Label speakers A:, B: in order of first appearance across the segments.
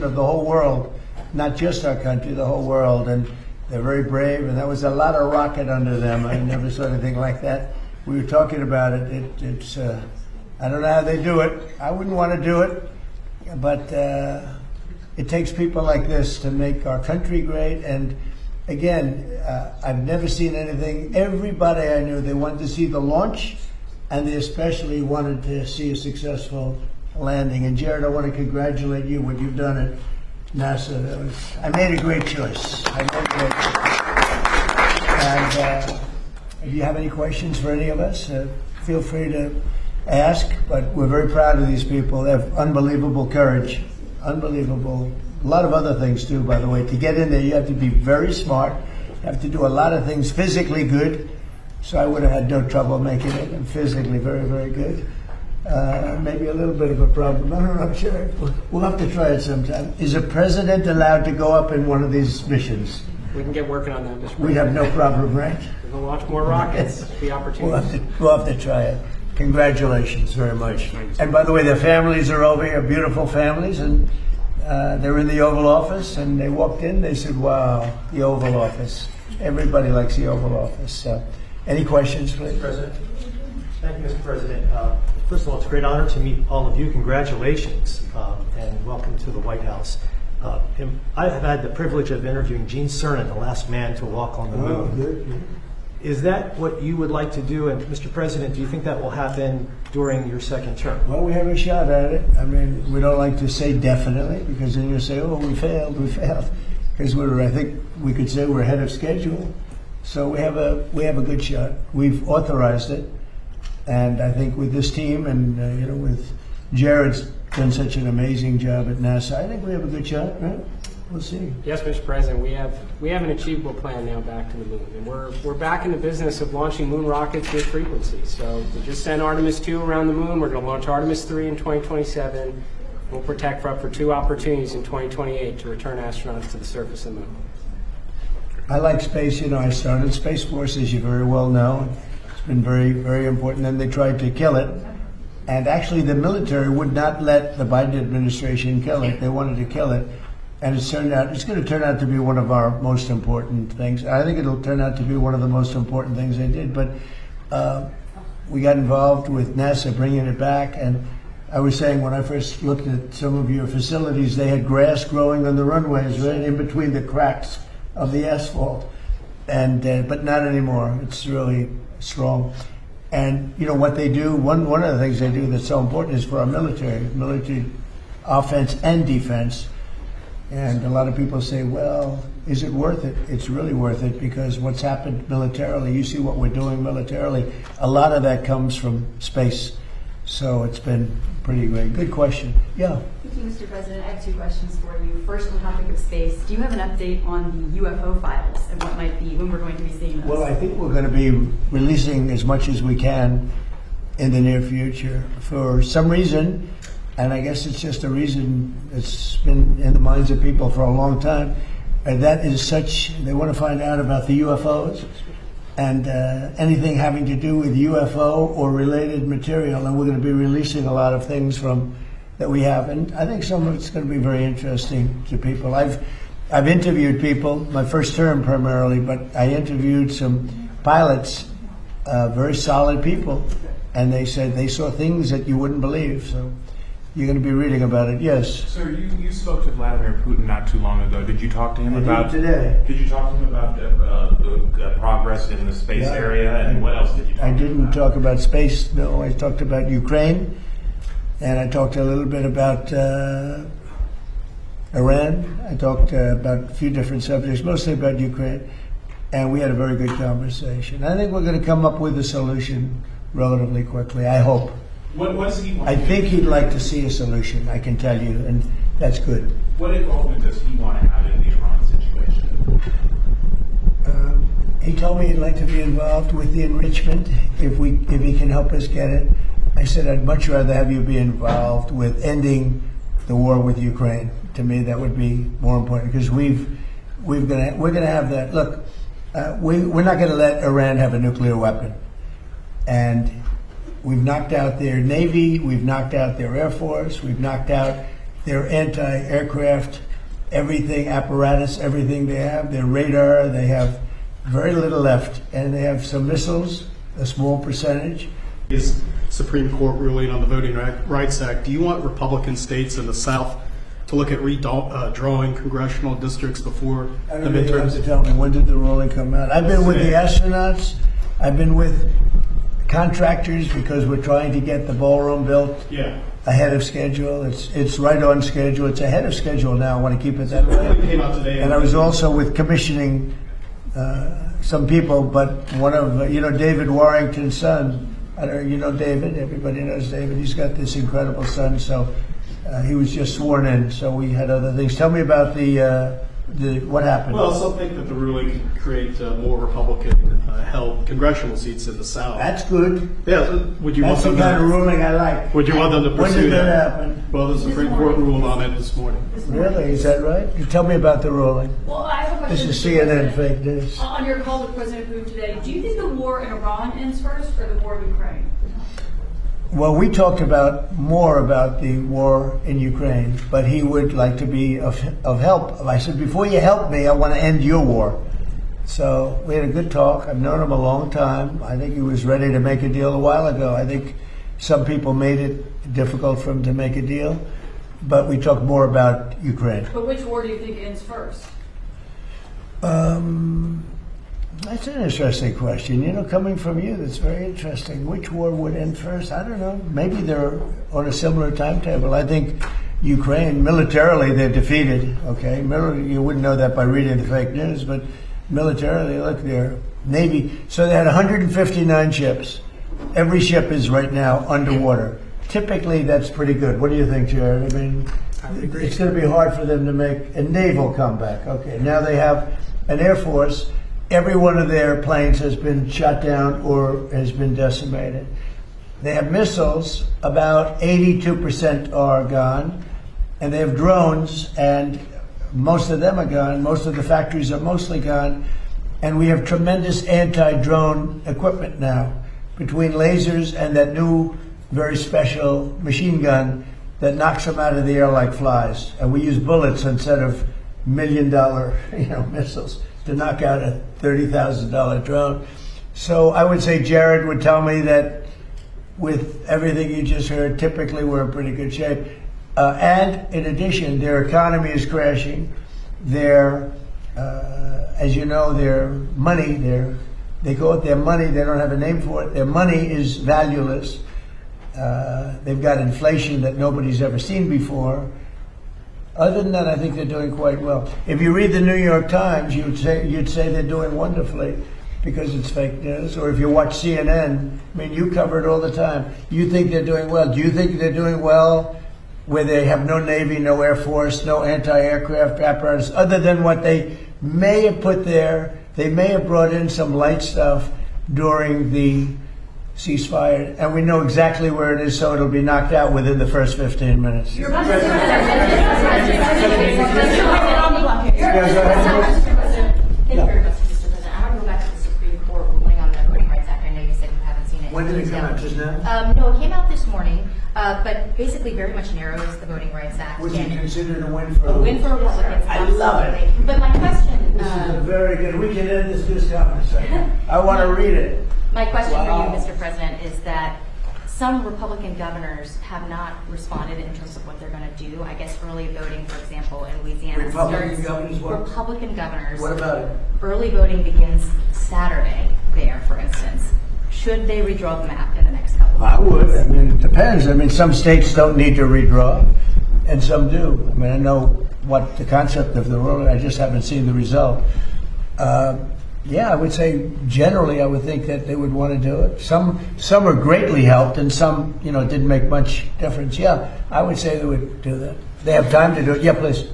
A: of the whole world, not just our country, the whole world, and they're very brave, and that was a lot of rocket under them. I never saw anything like that. We were talking about it. It's I don't know how they do it. I wouldn't want to do it, but it takes people like this to make our country great. And again, I've never seen anything. Everybody I knew, they wanted to see the launch, and they especially wanted to see a successful landing. And Jared, I want to congratulate you what you've done at NASA. I made a great choice. And if you have any questions for any of us, feel free to ask. But we're very proud of these people. They have unbelievable courage, unbelievable. A lot of other things too, by the way. To get in there, you have to be very smart. You have to do a lot of things physically good. So I would have had no trouble making it. I'm physically very, very good. Maybe a little bit of a problem. I don't know. I'm sure we'll have to try it sometime. Is a president allowed to go up in one of these missions?
B: We can get working on that, Mr. President.
A: We have no problem, right?
B: We're going to launch more rockets. The opportunities.
A: We'll have to try it. Congratulations very much. And by the way, their families are over here, beautiful families, and they're in the Oval Office, and they walked in, they said, wow, the Oval Office. Everybody likes the Oval Office. So, any questions, please?
C: Mr. President. Thank you, Mr. President. First of all, it's a great honor to meet all of you. Congratulations, and welcome to the White House. I have had the privilege of interviewing Gene Cernan, the last man to walk on the moon.
A: Oh, good.
C: Is that what you would like to do? And Mr. President, do you think that will happen during your second term?
A: Well, we have a shot at it. I mean, we don't like to say definitely, because then you say, oh, we failed. Because I think we could say we're ahead of schedule. So we have a good shot. We've authorized it. And I think with this team and, with Jared's done such an amazing job at NASA, I think we have a good shot, right? We'll see.
B: Yes, Mr. President, we have an achievable plan now back to the moon. And we're back in the business of launching moon rockets with frequency. So we just sent Artemis 2 around the moon. We're going to launch Artemis 3 in 2027. We'll protect for 2 opportunities in 2028 to return astronauts to the surface of the moon.
A: I like space. I started Space Force, as you very well know. It's been very, very important. And they tried to kill it. And actually, the military would not let the Biden administration kill it. They wanted to kill it. And it's going to turn out to be one of our most important things. I think it'll turn out to be one of the most important things they did. But we got involved with NASA bringing it back. And I was saying when I first looked at some of your facilities, they had grass growing on the runways right in between the cracks of the asphalt. And but not anymore. It's really strong. And what they do, one of the things they do that's so important is for our military offense and defense. And a lot of people say, well, is it worth it? It's really worth it, because what's happened militarily, you see what we're doing militarily, a lot of that comes from space. So it's been pretty great. Good question. Yeah.
D: Thank you, Mr. President. I have 2 questions for you. First, on the topic of space, do you have an update on the UFO files and when we're going to be seeing those?
A: Well, I think we're going to be releasing as much as we can in the near future. For some reason, and I guess it's just a reason that's been in the minds of people for a long time, and that is they want to find out about the UFOs and anything having to do with UFO or related material. And we're going to be releasing a lot of things that we have. And I think some of it's going to be very interesting to people. I've interviewed people, my first term primarily, but I interviewed some pilots, very solid people, and they said they saw things that you wouldn't believe. So you're going to be reading about it, yes.
E: Sir, you spoke to Vladimir Putin not too long ago. Did you talk to him about
A: today?
E: Did you talk to him about the progress in the space area, and what else did you talk about?
A: I didn't talk about space. No, I talked about Ukraine, and I talked a little bit about Iran. I talked about a few different subjects, mostly about Ukraine, and we had a very good conversation. I think we're going to come up with a solution relatively quickly, I hope.
E: What does he want?
A: I think he'd like to see a solution, I can tell you, and that's good.
E: What involvement does he want to have in the Iran situation?
A: He told me he'd like to be involved with the enrichment if he can help us get it. I said I'd much rather have you be involved with ending the war with Ukraine. To me, that would be more important, because we're going to have that. Look, we're not going to let Iran have a nuclear weapon, and we've knocked out their Navy, we've knocked out their Air Force, we've knocked out their anti-aircraft, everything, apparatus, everything they have, their radar, they have very little left, and they have some missiles, a small percentage.
F: Is Supreme Court ruling on the Voting Rights Act. Do you want Republican states in the South to look at redrawing congressional districts before
A: I
F: the
A: don't really have
F: midterms?
A: to tell me, when did the ruling come out? I've been with the astronauts, I've been with contractors because we're trying to get the ballroom built
F: Yeah.
A: ahead of schedule. It's right on schedule. It's ahead of schedule now. I want to keep it that
F: The ruling
A: way.
F: came out today.
A: And I was also with commissioning some people, but one of David Warrington's son. I don't know, you know David. Everybody knows David. He's got this incredible son. So he was just sworn in. So we had other things. Tell me about the what happened.
F: Well, some think that the ruling can create more Republican-held congressional seats in the South.
A: That's good.
F: Yeah, so would you
A: That's
F: want
A: the
F: them
A: kind of
F: to?
A: ruling I like.
F: Would you want them to
A: When
F: pursue
A: did that
F: that?
A: happen?
F: Well, the Supreme Court ruled on it this morning.
A: Really? Is that right? Tell me about the ruling.
G: Well, I have a
A: This
G: question.
A: is
G: Mr.
A: CNN
G: President.
A: fake news.
G: On your call with President Putin today, do you think the war in Iran ends first or the war in Ukraine?
A: Well, we talked more about the war in Ukraine, but he would like to be of help. I said, before you help me, I want to end your war. So we had a good talk. I've known him a long time. I think he was ready to make a deal a while ago. I think some people made it difficult for him to make a deal, but we talked more about Ukraine.
G: But which war do you think ends first?
A: That's an interesting question. Coming from you, that's very interesting. Which war would end first? I don't know. Maybe they're on a similar timetable. I think Ukraine, militarily, they're defeated. Okay, you wouldn't know that by reading the fake news, but militarily, look, their Navy. So they had 159 ships. Every ship is right now underwater. Typically, that's pretty good. What do you think, Jared? I mean, it's going to be hard for them to make a naval comeback. Okay, now they have an Air Force. Every one of their planes has been shot down or has been decimated. They have missiles, about 82% are gone, and they have drones, and most of them are gone. Most of the factories are mostly gone, and we have tremendous anti-drone equipment now, between lasers and that new, very special machine gun that knocks them out of the air like flies. And we use bullets instead of $1 million, missiles to knock out a $30,000 drone. So I would say Jared would tell me that with everything you just heard, typically we're in pretty good shape. And in addition, their economy is crashing. Their, as you know, their money, they call it their money, they don't have a name for it. Their money is valueless. They've got inflation that nobody's ever seen before. Other than that, I think they're doing quite well. If you read the New York Times, you'd say they're doing wonderfully because it's fake news. Or if you watch CNN, I mean, you cover it all the time. You think they're doing well. Do you think they're doing well where they have no Navy, no Air Force, no anti-aircraft apparatus, other than what they may have put there? They may have brought in some light stuff during the ceasefire, and we know exactly where it is, so it'll be knocked out within the first 15 minutes.
G: Your
H: Thank you very much, Mr. President. I want to go back to the Supreme Court ruling on the Voting Rights Act. I know you said you haven't seen it.
A: When did it come out, just now?
H: No, it came out this morning, but basically very much narrows the Voting Rights Act.
A: Was it
H: And
A: considered a win for
H: a win for Republicans.
A: I love it.
H: absolutely. But my question,
A: This is a very good. We can end this news conference. I want to read it.
H: my question
A: Wow.
H: for you, Mr. President, is that some Republican governors have not responded in terms of what they're going to do. I guess early voting, for example, in Louisiana
A: Republican governors what?
H: Republican governors.
A: What about it?
H: Early voting begins Saturday there, for instance. Should they redraw the map in the next couple
A: I
H: of
A: would.
H: weeks?
A: I mean, it depends. I mean, some states don't need to redraw, and some do. I mean, I know what the concept of the rule. I just haven't seen the result. Yeah, I would say generally, I would think that they would want to do it. Some are greatly helped, and some, it didn't make much difference. Yeah, I would say they would do that. They have time to do it. Yeah, please.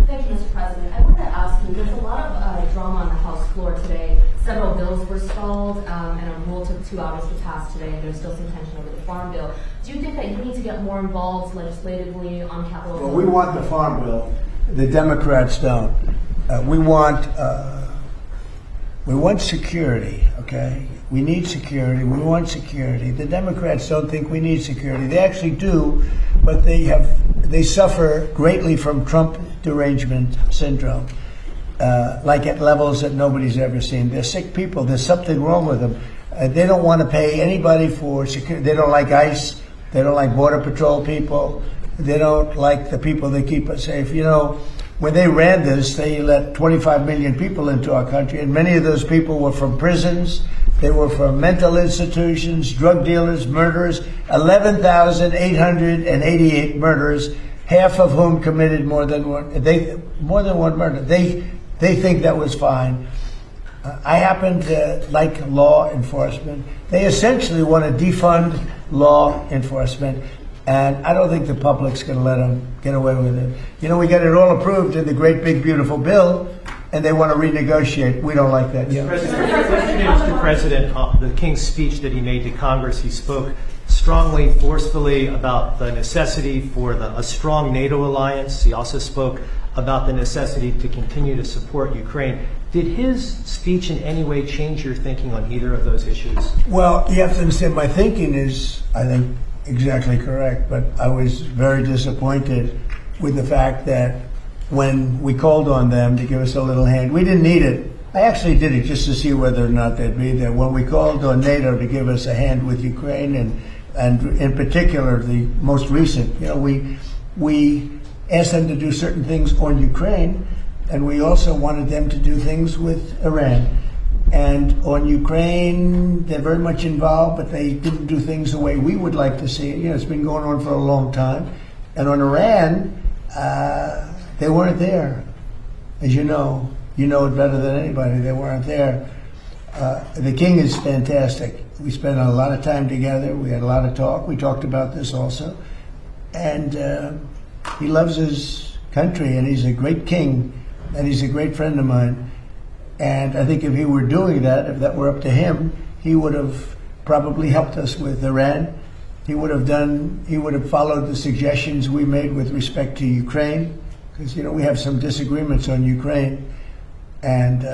I: Thank you, Mr. President. I want to ask you, there's a lot of drama on the House floor today. Several bills were stalled, and a rule took 2 hours to pass today, and there's still some tension over the farm bill. Do you think that you need to get more involved legislatively on Capitol Hill?
A: Well, we want the farm bill. The Democrats don't. We want security. Okay, We need security. We want security. The Democrats don't think we need security. They actually do, but they suffer greatly from Trump derangement syndrome, like at levels that nobody's ever seen. They're sick people. There's something wrong with them. They don't want to pay anybody for security. They don't like ICE. They don't like Border Patrol people. They don't like the people that keep us safe. You know, when they ran this, they let 25 million people into our country, and many of those people were from prisons. They were from mental institutions, drug dealers, murderers, 11,888 murderers, half of whom committed more than one murder. They think that was fine. I happen to like law enforcement. They essentially want to defund law enforcement, and I don't think the public's going to let them get away with it. You know, we got it all approved in the great big beautiful bill, and they want to renegotiate. We don't like that.
C: Mr. President, the King's speech that he made to Congress, he spoke strongly, forcefully about the necessity for a strong NATO alliance. He also spoke about the necessity to continue to support Ukraine. Did his speech in any way change your thinking on either of those issues?
A: Well, you have to understand, my thinking is, I think, exactly correct, but I was very disappointed with the fact that when we called on them to give us a little hand, we didn't need it. I actually did it just to see whether or not they'd be there. When we called on NATO to give us a hand with Ukraine, and in particular the most recent, you know, we asked them to do certain things on Ukraine, and we also wanted them to do things with Iran. And on Ukraine, they're very much involved, but they didn't do things the way we would like to see it. You know, it's been going on for a long time. And on Iran, they weren't there. As you know it better than anybody. They weren't there. The king is fantastic. We spent a lot of time together. We had a lot of talk. We talked about this also. And he loves his country, and he's a great king, and he's a great friend of mine. And I think if he were doing that, if that were up to him, he would have probably helped us with Iran. He would have followed the suggestions we made with respect to Ukraine, because, you know, we have some disagreements on Ukraine, and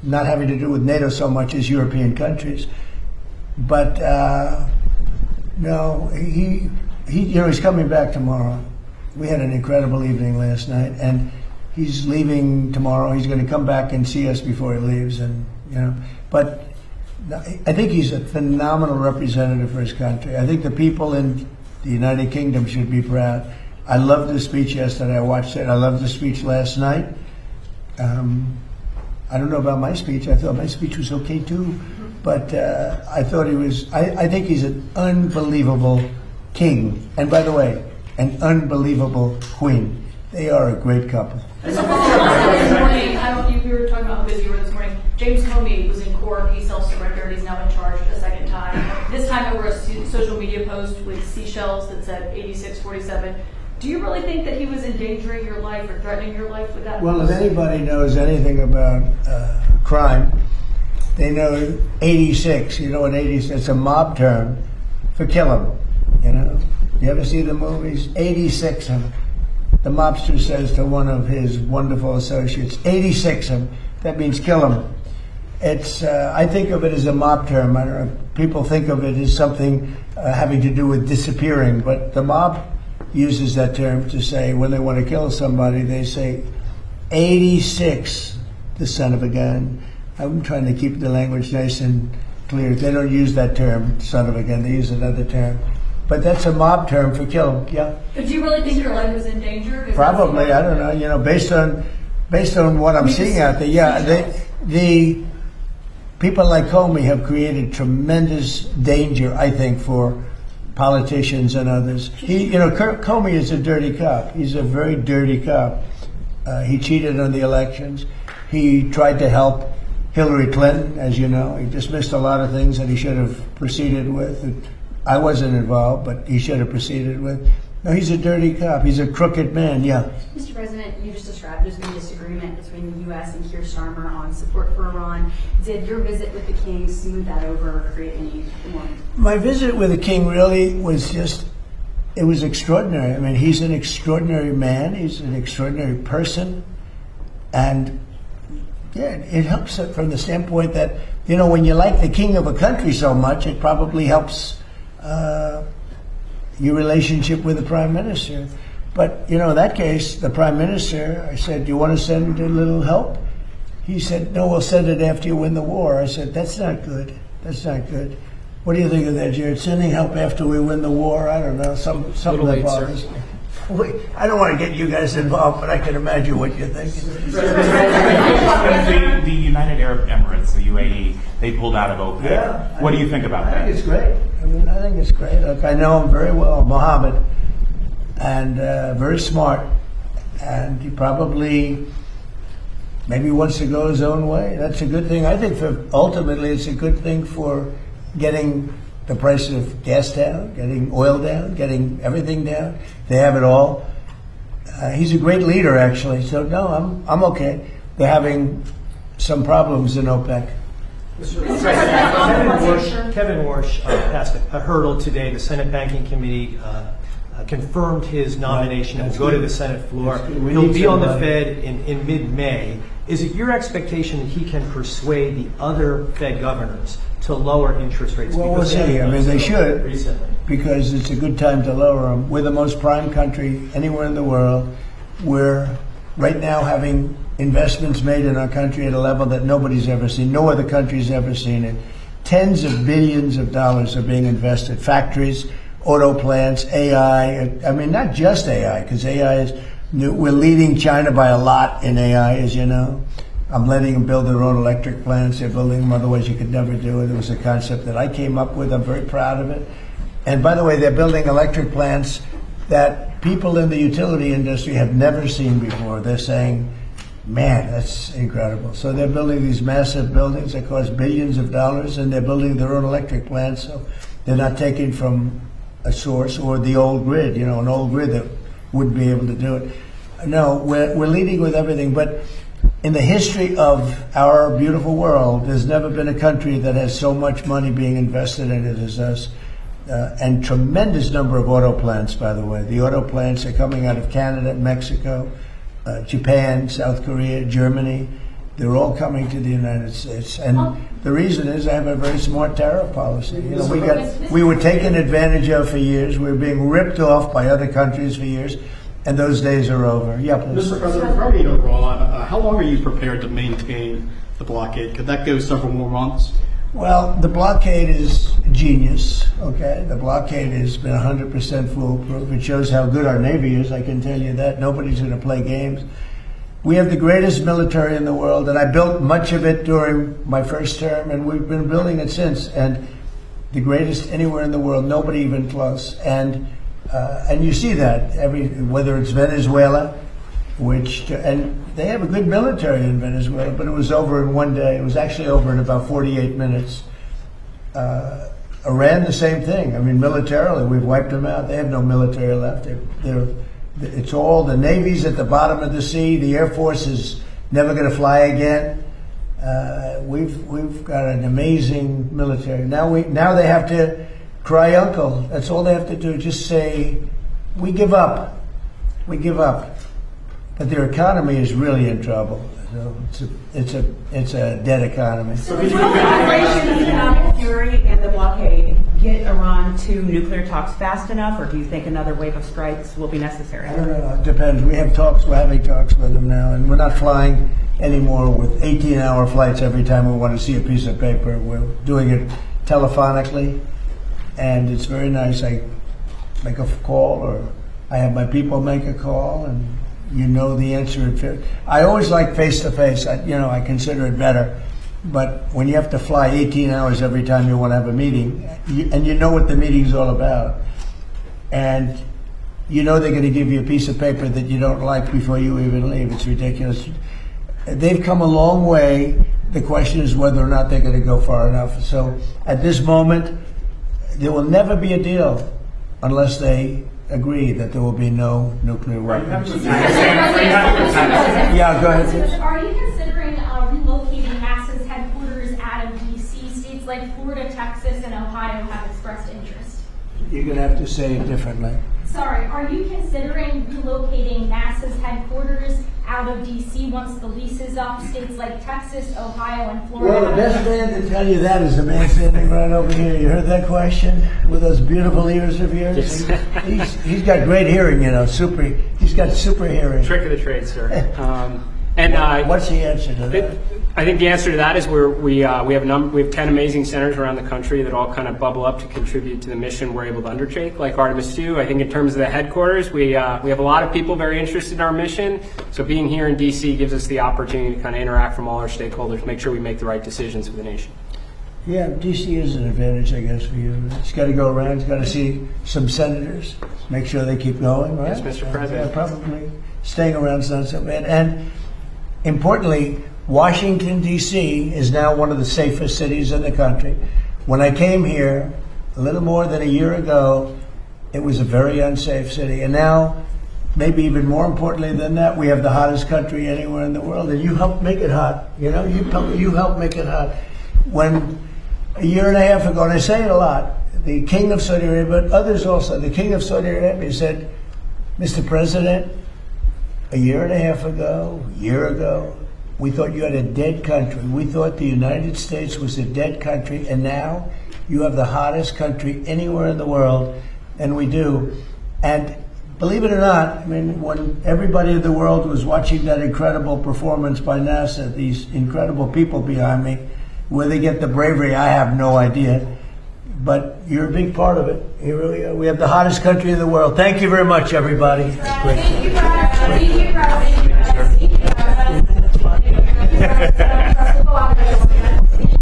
A: not having to do with NATO so much as European countries. But no, he's coming back tomorrow. We had an incredible evening last night, and he's leaving tomorrow. He's going to come back and see us before he leaves, and but I think he's a phenomenal representative for his country. I think the people in the United Kingdom should be proud. I loved the speech yesterday. I watched it. I loved the speech last night. I don't know about my speech. I thought my speech was okay too, but I thought he was. I think he's an unbelievable king, and by the way, an unbelievable queen. They are a great couple.
G: This morning, I don't know if you were talking about how busy you were this morning. James Comey was in court. He self-surrendered. He's now in charge a second time. This time over a social media post with seashells that said 8647. Do you really think that he was endangering your life or threatening your life with that?
A: Well, if anybody knows anything about crime, they know 86. You know what 86? It's a mob term for kill 'em. You know, you ever see the movies? 86 'em. The mobster says to one of his wonderful associates, 86 'em. That means kill 'em. It's. I think of it as a mob term. I don't know. People think of it as something having to do with disappearing, but the mob uses that term to say when they want to kill somebody, they say 86, the son of a gun. I'm trying to keep the language nice and clear. They don't use that term, son of a gun. They use another term. But that's a mob term for kill 'em. Yeah.
G: But do you really think your life was in danger?
A: Probably. I don't know. You know, based on what I'm seeing out there. Yeah. The people like Comey have created tremendous danger, I think, for politicians and others. Comey is a dirty cop. He's a very dirty cop. He cheated on the elections. He tried to help Hillary Clinton, as you know. He dismissed a lot of things that he should have proceeded with. I wasn't involved, but he should have proceeded with. No, he's a dirty cop. He's a crooked man, yeah.
D: Mr. President, you just described there's been disagreement between the U.S. and Keir Starmer on support for Iran. Did your visit with the king smooth that over or create any more?
A: My visit with the king really was it was extraordinary. I mean, he's an extraordinary man. He's an extraordinary person. And, yeah, it helps from the standpoint that you know, when you like the king of a country so much, it probably helps your relationship with the prime minister. But, you know, in that case, the prime minister, I said, do you want to send a little help? He said, no, we'll send it after you win the war. I said, that's not good. That's not good. What do you think of that, Jared? Sending help after we win the war? I don't know. Something
B: Little
A: that
B: late,
A: bothers me. Wait, I don't want to get you guys involved, but I can imagine what you're thinking.
E: The United Arab Emirates, the UAE, they pulled out of OPEC.
A: Yeah,
E: What do you think about
A: I
E: that?
A: think it's great. I mean, I think it's great. Look, I know him very well, Mohammed, and very smart. And he probably maybe wants to go his own way. That's a good thing. I think ultimately it's a good thing for getting the price of gas down, getting oil down, getting everything down. They have it all. He's a great leader, actually. So no, I'm okay. They're having some problems in OPEC.
C: Kevin Warsh passed a hurdle today. The Senate Banking Committee confirmed his nomination and will go to the Senate floor.
A: That's good. We
C: He'll
A: need
C: be on the
A: somebody.
C: Fed in mid-May. Is it your expectation that he can persuade the other Fed governors to lower interest rates?
A: Well, we'll
C: Because
A: see.
C: have
A: I mean,
C: done
A: they
C: so
A: should,
C: recently.
A: because it's a good time to lower them. We're the most prime country anywhere in the world. We're right now having investments made in our country at a level that nobody's ever seen. No other country's ever seen it. Tens of billions of dollars are being invested. Factories, auto plants, AI. I mean, not just AI, because AI is new. We're leading China by a lot in AI, as you know. I'm letting them build their own electric plants. They're building them, otherwise you could never do it. It was a concept that I came up with. I'm very proud of it. And by the way, they're building electric plants that people in the utility industry have never seen before. They're saying, man, that's incredible. So they're building these massive buildings that cost billions of dollars, and they're building their own electric plants. So they're not taking from a source or the old grid, you know, an old grid that wouldn't be able to do it. No, we're leading with everything. But in the history of our beautiful world, there's never been a country that has so much money being invested in it as us. And tremendous number of auto plants, by the way. The auto plants are coming out of Canada, Mexico, Japan, South Korea, Germany. They're all coming to the United States. And the reason is I have a very smart tariff policy. You know, we were taken advantage of for years. We were being ripped off by other countries for years. And those days are over. Yeah, please.
F: Mr. President, before we go on, how long are you prepared to maintain the blockade? Could that go several more months?
A: Well, the blockade is genius, okay? The blockade has been 100% foolproof. It shows how good our Navy is, I can tell you that. Nobody's going to play games. We have the greatest military in the world, and I built much of it during my first term, and we've been building it since. And the greatest anywhere in the world, nobody even close. And you see that, whether it's Venezuela, and they have a good military in Venezuela, but it was over in one day. It was actually over in about 48 minutes. Iran, the same thing. I mean, militarily, we've wiped them out. They have no military left. It's all the Navy's at the bottom of the sea. The Air Force is never going to fly again. We've got an amazing military. Now they have to cry uncle. That's all they have to do. Just say, we give up. We give up. But their economy is really in trouble. So it's a dead economy.
J: Will Operation Economic Fury and the blockade get Iran to nuclear talks fast enough, or do you think another wave of strikes will be necessary?
A: I don't know. It depends. We have talks. We're having talks with them now, and we're not flying anymore with 18-hour flights every time we want to see a piece of paper. We're doing it telephonically, and it's very nice. I make a call, or I have my people make a call, and you know the answer. I always like face-to-face. I consider it better. But when you have to fly 18 hours every time you want to have a meeting, and you know what the meeting's all about, and you know they're going to give you a piece of paper that you don't like before you even leave. It's ridiculous. They've come a long way. The question is whether or not they're going to go far enough. So at this moment, there will never be a deal unless they agree that there will be no nuclear weapons. Yeah, go ahead.
K: Are you considering relocating NASA's headquarters out of D.C.? States like Florida, Texas, and Ohio have expressed interest.
A: You're going to have to say it differently.
K: Sorry, are you considering relocating NASA's headquarters out out of DC once the lease is up. States like Texas, Ohio, and Florida.
A: Well, the best man to tell you that is the man standing right over here. You heard that question with those beautiful ears of yours?
B: Yes.
A: He's got great hearing, you know, he's got super hearing.
B: Trick of the trade, sir.
A: What's the answer to that?
B: I think the answer to that is we have 10 amazing centers around the country that all kind of bubble up to contribute to the mission we're able to undertake, like Artemis 2. I think in terms of the headquarters, we have a lot of people very interested in our mission. So being here in DC gives us the opportunity to kind of interact from all our stakeholders, make sure we make the right decisions for the nation.
A: Yeah, DC is an advantage, I guess, for you. He's got to go around. He's got to see some senators, make sure they keep going, right?
B: Yes, Mr. President.
A: Yeah, probably staying around is not so bad. And importantly, Washington, D.C. is now one of the safest cities in the country. When I came here a little more than a year ago, it was a very unsafe city. And now, maybe even more importantly than that, we have the hottest country anywhere in the world. And you helped make it hot. You know, you helped make it hot. When a year and a half ago, and I say it a lot, the King of Saudi Arabia, but others also, the King of Saudi Arabia said, Mr. President, a year and a half ago, we thought you had a dead country. We thought the United States was a dead country, and now you have the hottest country anywhere in the world, and we do. And believe it or not, I mean, when everybody in the world was watching that incredible performance by NASA, these incredible people behind me, where they get the bravery, I have no idea. But you're a big part of it. You really are. We have the hottest country in the world. Thank you very much, everybody. Great.
K: Thank you, President. Thank you, President.
A: Sure.